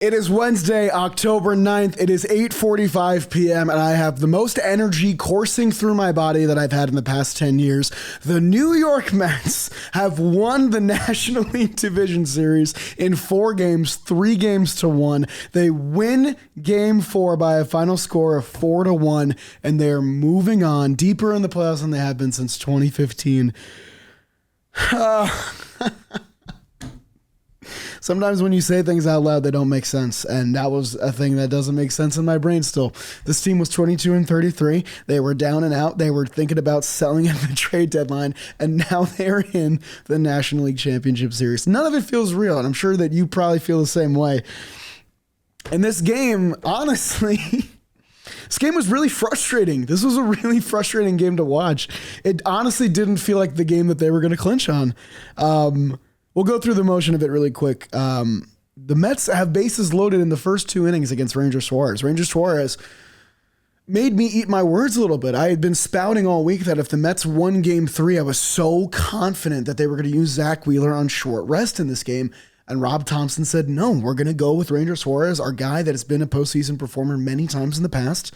It is Wednesday, October 9th. It is 8:45 p.m. and I have the most energy coursing through my body that I've had in the past 10 years. The New York Mets have won the National League Division Series in 4 games, 3 games to 1. They win Game 4 by a final score of 4-1, and they're moving on deeper in the playoffs than they have been since 2015. Sometimes when you say things out loud, they don't make sense. And that was a thing that doesn't make sense in my brain still. This team was 22-33. They were down and out. They were thinking about selling at the trade deadline. And now they're in the National League Championship Series. None of it feels real. And I'm sure that you probably feel the same way. And this game, honestly, this game was really frustrating. This was a really frustrating game to watch. It honestly didn't feel like the game that they were going to clinch on. We'll go through the motion of it really quick. The Mets have bases loaded in the first 2 innings against Ranger Suarez. Ranger Suarez made me eat my words a little bit. I had been spouting all week that if the Mets won Game 3, I was so confident that they were going to use Zach Wheeler on short rest in this game. And Rob Thompson said, no, we're going to go with Ranger Suarez, our guy that has been a postseason performer many times in the past.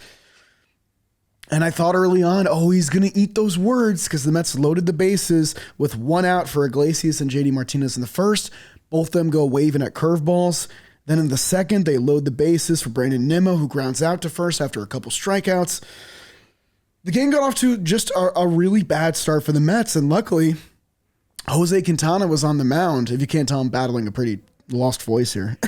And I thought early on, he's going to eat those words because the Mets loaded the bases with 1 out for Iglesias and JD Martinez in the first. Both of them go waving at curveballs. Then in the second, they load the bases for Brandon Nimmo, who grounds out to first after a couple strikeouts. The game got off to just a really bad start for the Mets, and luckily, Jose Quintana was on the mound. If you can't tell, I'm battling a pretty lost voice here.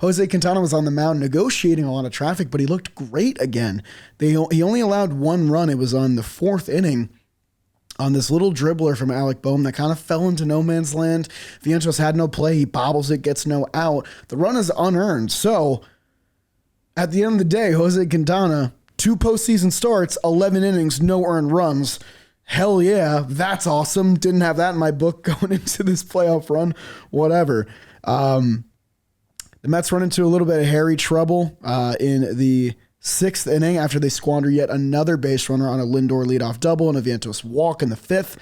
Jose Quintana was on the mound negotiating a lot of traffic, but he looked great again. He only allowed 1 run. It was on the 4th inning on this little dribbler from Alec Boehm that kind of fell into no man's land. Vientos had no play. He bobbles it, gets no out. The run is unearned. So at the end of the day, Jose Quintana, 2 postseason starts, 11 innings, no earned runs. Hell yeah, that's awesome. Didn't have that in my book going into this playoff run. Whatever. The Mets run into a little bit of hairy trouble in the 6th inning after they squander yet another base runner on a Lindor leadoff double and a Vientos walk in the 5th.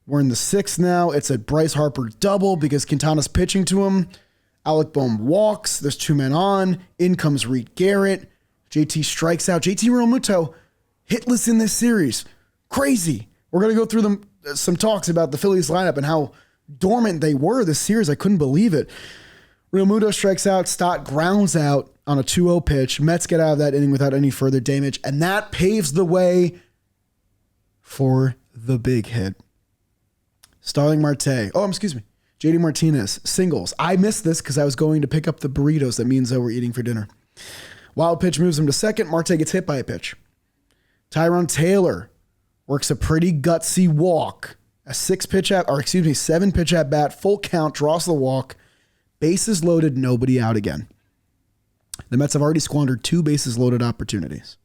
We're in the 6th now. It's a Bryce Harper double because Quintana's pitching to him. Alec Boehm walks. There's 2 men on. In comes Reed Garrett. JT strikes out. JT Realmuto hitless in this series. Crazy. We're going to go through some talks about the Phillies lineup and how dormant they were this series. I couldn't believe it. Realmuto strikes out. Stott grounds out on a 2-0 pitch. Mets get out of that inning without any further damage, and that paves the way for the big hit. Starling Marte. JD Martinez. Singles. I missed this because I was going to pick up the burritos that me and Zoe were eating for dinner. Wild pitch moves him to second. Marte gets hit by a pitch. Tyrone Taylor works a pretty gutsy walk. A 7-pitch at bat, full count, draws the walk. Bases loaded, nobody out again. The Mets have already squandered 2 bases loaded opportunities.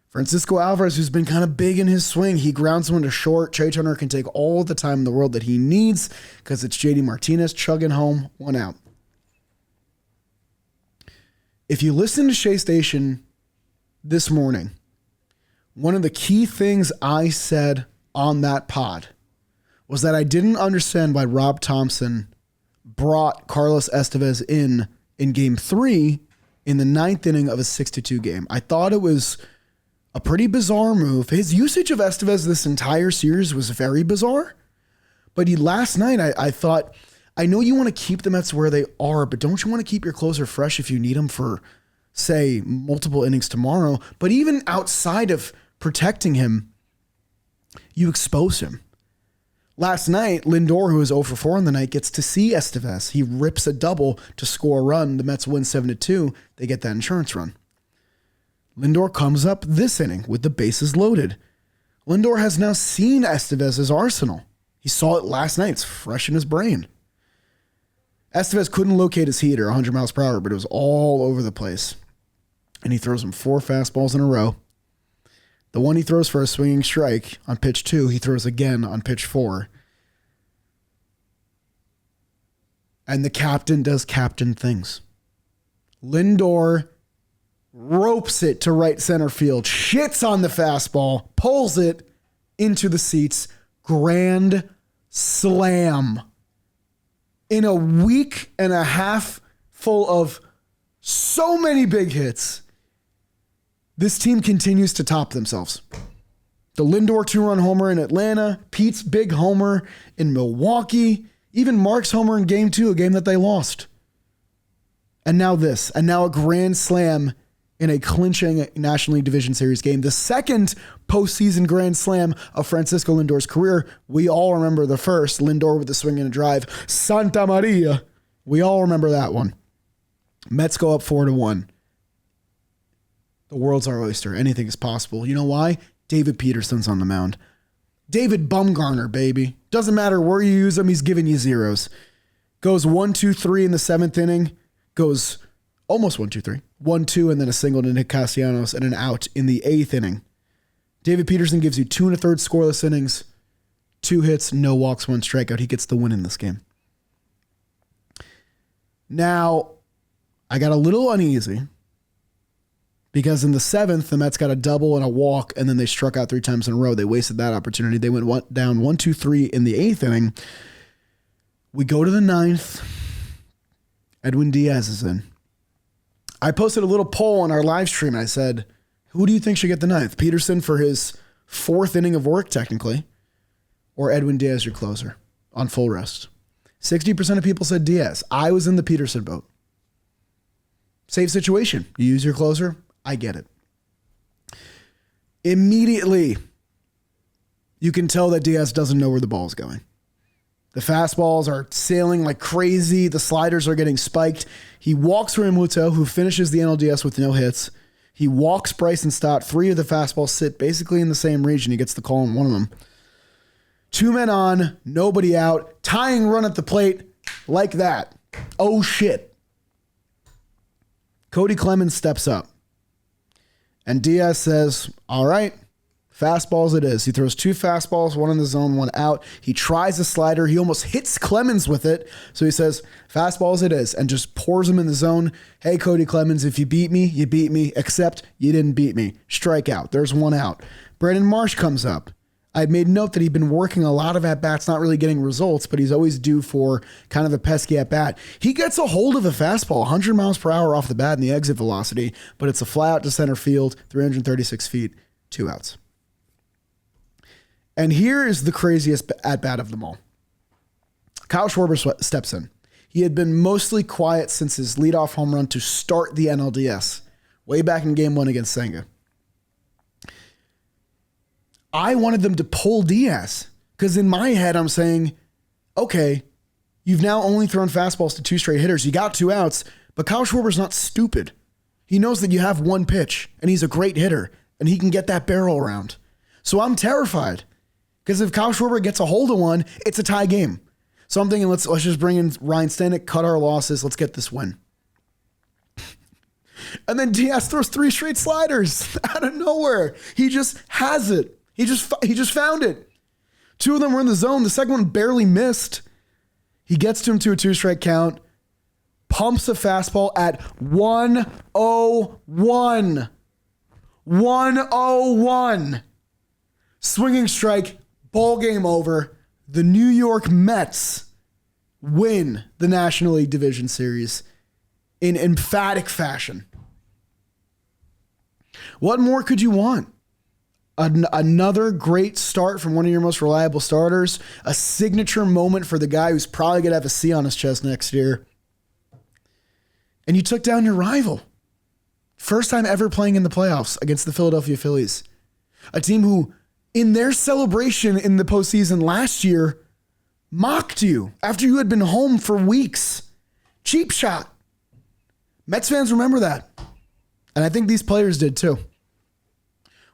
Francisco Alvarez, who's been kind of big in his swing, he grounds one to short. Trey Turner can take all the time in the world that he needs because it's JD Martinez chugging home, 1 out. If you listen to Shea Station this morning, one of the key things I said on that pod was that I didn't understand why Rob Thompson brought Carlos Estevez in Game 3 in the 9th inning of a 6-2 game. I thought it was a pretty bizarre move. His usage of Estevez this entire series was very bizarre. But last night, I thought, I know you want to keep the Mets where they are, but don't you want to keep your closer fresh if you need him for, say, multiple innings tomorrow? But even outside of protecting him, you expose him. Last night, Lindor, who was 0 for 4 on the night, gets to see Estevez. He rips a double to score a run. The Mets win 7-2. They get that insurance run. Lindor comes up this inning with the bases loaded. Lindor has now seen Estevez's arsenal. He saw it last night. It's fresh in his brain. Estevez couldn't locate his heater, 100 miles per hour, but it was all over the place. And he throws him 4 fastballs in a row. The one he throws for a swinging strike on pitch 2, he throws again on pitch 4. And the captain does captain things. Lindor ropes it to right center field, shits on the fastball, pulls it into the seats, grand slam. In a week and a half full of so many big hits. This team continues to top themselves. The Lindor 2-run homer in Atlanta, Pete's big homer in Milwaukee, even Mark's homer in Game 2, a game that they lost. And now this, and now a grand slam in a clinching National League Division Series game. The second postseason grand slam of Francisco Lindor's career. We all remember the first, Lindor with the swing and a drive. Santa Maria. We all remember that one. Mets go up 4-1. The world's our oyster. Anything is possible. You know why? David Peterson's on the mound. David Bumgarner, baby. Doesn't matter where you use him, he's giving you zeros. Goes 1-2-3 in the 7th inning. Goes almost 1-2-3. 1-2 and then a single to Nick Castellanos and an out in the 8th inning. David Peterson gives you 2 1/3 scoreless innings, 2 hits, no walks, 1 strikeout. He gets the win in this game. Now, I got a little uneasy because in the 7th, the Mets got a double and a walk, and then they struck out 3 times in a row. They wasted that opportunity. They went down 1-2-3 in the 8th inning. We go to the 9th. Edwin Diaz is in. I posted a little poll on our live stream. I said, who do you think should get the 9th? Peterson for his 4th inning of work, technically, or Edwin Diaz, your closer, on full rest? 60% of people said Diaz. I was in the Peterson boat. Safe situation. You use your closer. I get it. Immediately, you can tell that Diaz doesn't know where the ball is going. The fastballs are sailing like crazy. The sliders are getting spiked. He walks Realmuto, who finishes the NLDS with no hits. He walks Bryson Stott. 3 of the fastballs sit basically in the same region. He gets the call on one of them. 2 men on, nobody out. Tying run at the plate like that. Oh, shit. Cody Clemens steps up. And Diaz says, all right. Fastballs it is. He throws 2 fastballs, 1 in the zone, 1 out. He tries a slider. He almost hits Clemens with it. So he says, fastballs it is, and just pours him in the zone. Hey, Cody Clemens, if you beat me, you beat me, except you didn't beat me. Strikeout. There's 1 out. Brandon Marsh comes up. I made note that he'd been working a lot of at-bats, not really getting results, but he's always due for kind of a pesky at-bat. He gets a hold of a fastball, 100 miles per hour off the bat in the exit velocity, but it's a fly out to center field, 336 feet, 2 outs. And here is the craziest at-bat of them all. Kyle Schwarber steps in. He had been mostly quiet since his leadoff home run to start the NLDS, way back in Game 1 against Senga. I wanted them to pull Diaz, because in my head I'm saying, okay, you've now only thrown fastballs to 2 straight hitters. You got 2 outs, but Kyle Schwarber's not stupid. He knows that you have 1 pitch, and he's a great hitter, and he can get that barrel around. So I'm terrified. Because if Kyle Schwarber gets a hold of one, it's a tie game. So I'm thinking, let's just bring in Ryan Stanek, cut our losses, let's get this win. And then Diaz throws 3 straight sliders out of nowhere. He just has it. He just found it. 2 of them were in the zone. The second one barely missed. He gets to him to a 2-strike count, pumps a fastball at 101. 101. Swinging strike. Ball game over. The New York Mets win the National League Division Series in emphatic fashion. What more could you want? Another great start from one of your most reliable starters. A signature moment for the guy who's probably going to have a C on his chest next year. And you took down your rival. First time ever playing in the playoffs against the Philadelphia Phillies. A team who, in their celebration in the postseason last year, mocked you after you had been home for weeks. Cheap shot. Mets fans remember that. And I think these players did too.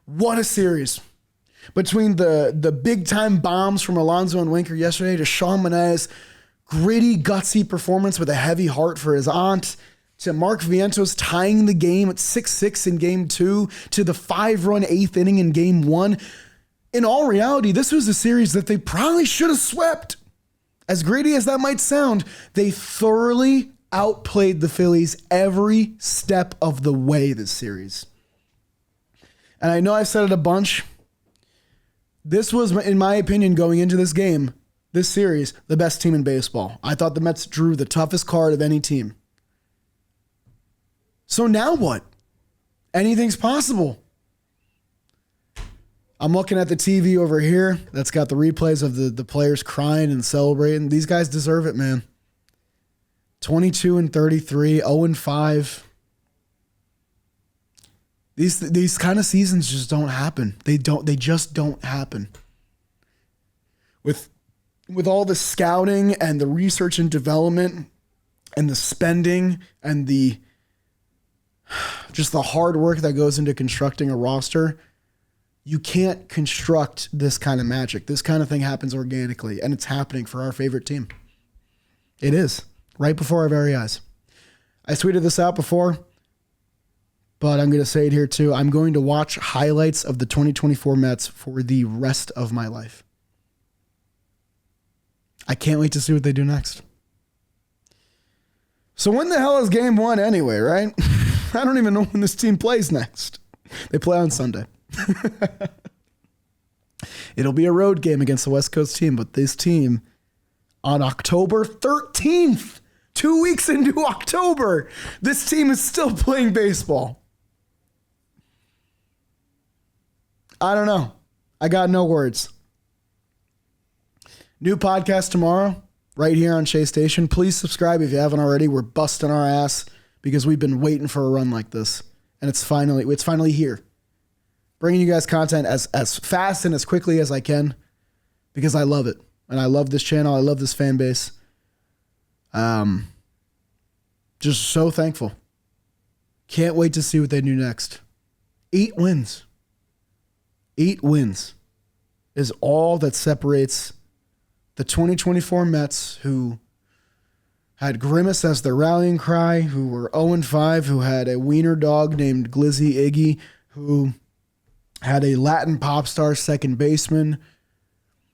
What a series. Between the big-time bombs from Alonso and Winker yesterday to Sean Manaeus' gritty, gutsy performance with a heavy heart for his aunt, to Mark Vientos tying the game at 6-6 in Game 2, to the 5-run 8th inning in Game 1. In all reality, this was a series that they probably should have swept. As gritty as that might sound, they thoroughly outplayed the Phillies every step of the way this series. And I know I've said it a bunch. This was, in my opinion, going into this game, this series, the best team in baseball. I thought the Mets drew the toughest card of any team. So now what? Anything's possible. I'm looking at the TV over here that's got the replays of the players crying and celebrating. These guys deserve it, man. 22-33, 0-5. These kind of seasons just don't happen. They just don't happen. With all the scouting and the research and development and the spending and the hard work that goes into constructing a roster, you can't construct this kind of magic. This kind of thing happens organically, and it's happening for our favorite team. It is, right before our very eyes. I tweeted this out before, but I'm going to say it here too. I'm going to watch highlights of the 2024 Mets for the rest of my life. I can't wait to see what they do next. So when the hell is game 1 anyway, right? I don't even know when this team plays next. They play on Sunday. It'll be a road game against the West Coast team, but this team on October 13th, 2 weeks into October, this team is still playing baseball. I don't know. I got no words. New podcast tomorrow, right here on Shea Station. Please subscribe if you haven't already. We're busting our ass because we've been waiting for a run like this, and it's finally here. Bringing you guys content as fast and as quickly as I can because I love it, and I love this channel. I love this fan base. Just so thankful. Can't wait to see what they do next. 8 wins. 8 wins is all that separates the 2024 Mets, who had Grimace as their rallying cry, who were 0-5, who had a wiener dog named Glizzy Iggy, who had a Latin pop star second baseman,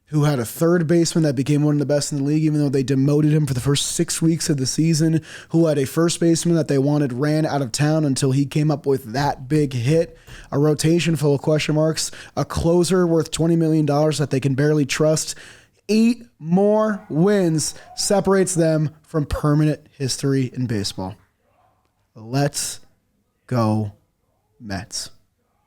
who had a third baseman that became one of the best in the league, even though they demoted him for the first 6 weeks of the season, who had a first baseman that they wanted ran out of town until he came up with that big hit, a rotation full of question marks, a closer worth $20 million that they can barely trust. 8 more wins separates them from permanent history in baseball. Let's go, Mets.